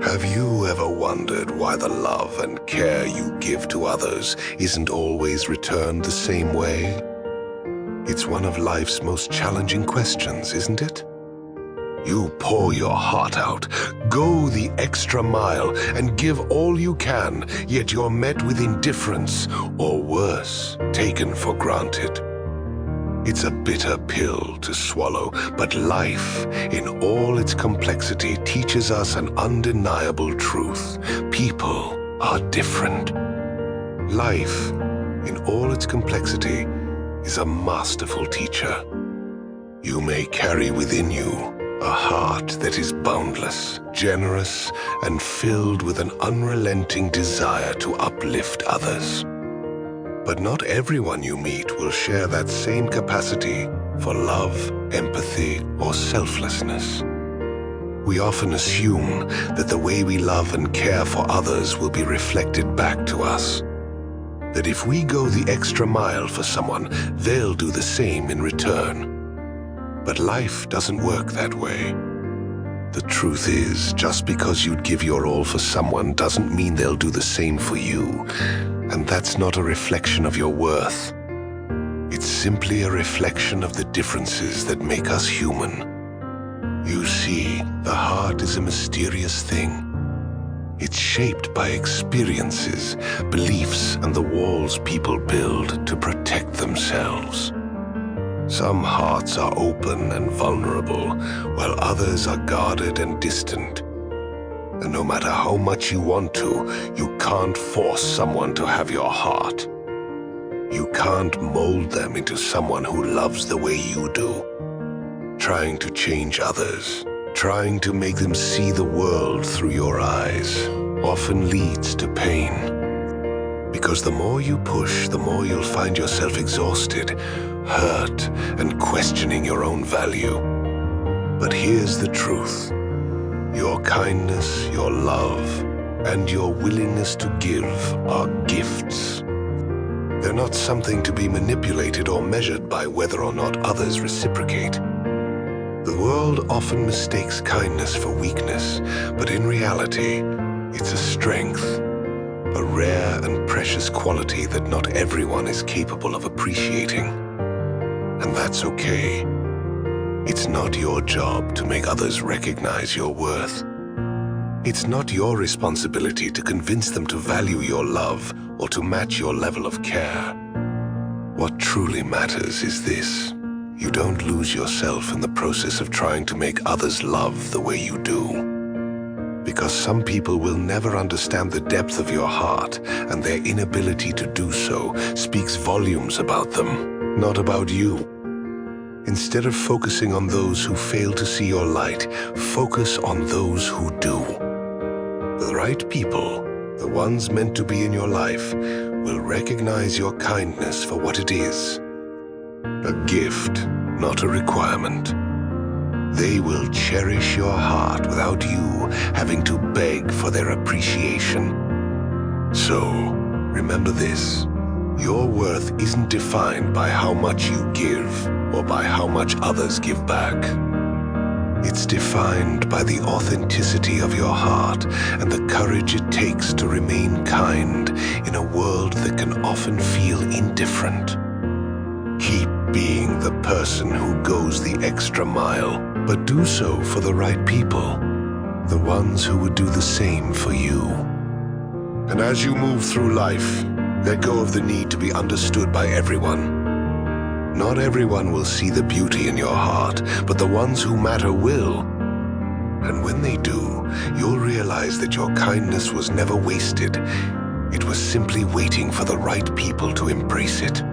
Have you ever wondered why the love and care you give to others isn't always returned the same way? It's one of life's most challenging questions, isn't it? You pour your heart out, go the extra mile, and give all you can, yet you're met with indifference, or worse, taken for granted. It's a bitter pill to swallow, but life, in all its complexity, teaches us an undeniable truth. People are different. Life, in all its complexity, is a masterful teacher. You may carry within you a heart that is boundless, generous, and filled with an unrelenting desire to uplift others. But not everyone you meet will share that same capacity for love, empathy, or selflessness. We often assume that the way we love and care for others will be reflected back to us. That if we go the extra mile for someone, they'll do the same in return. But life doesn't work that way. The truth is, just because you'd give your all for someone doesn't mean they'll do the same for you. And that's not a reflection of your worth. It's simply a reflection of the differences that make us human. You see, the heart is a mysterious thing. It's shaped by experiences, beliefs, and the walls people build to protect themselves. Some hearts are open and vulnerable, while others are guarded and distant. And no matter how much you want to, you can't force someone to have your heart. You can't mold them into someone who loves the way you do. Trying to change others, trying to make them see the world through your eyes, often leads to pain. Because the more you push, the more you'll find yourself exhausted, hurt, and questioning your own value. But here's the truth. Your kindness, your love, and your willingness to give are gifts. They're not something to be manipulated or measured by whether or not others reciprocate. The world often mistakes kindness for weakness, but in reality, it's a strength, a rare and precious quality that not everyone is capable of appreciating. And that's okay. It's not your job to make others recognize your worth. It's not your responsibility to convince them to value your love or to match your level of care. What truly matters is this. You don't lose yourself in the process of trying to make others love the way you do. Because some people will never understand the depth of your heart, and their inability to do so speaks volumes about them, not about you. Instead of focusing on those who fail to see your light, focus on those who do. The right people, the ones meant to be in your life, will recognize your kindness for what it is. A gift, not a requirement. They will cherish your heart without you having to beg for their appreciation. So, remember this. Your worth isn't defined by how much you give or by how much others give back. It's defined by the authenticity of your heart and the courage it takes to remain kind in a world that can often feel indifferent. Keep being the person who goes the extra mile, but do so for the right people, the ones who would do the same for you. And as you move through life, let go of the need to be understood by everyone. Not everyone will see the beauty in your heart, but the ones who matter will. And when they do, you'll realize that your kindness was never wasted. It was simply waiting for the right people to embrace it.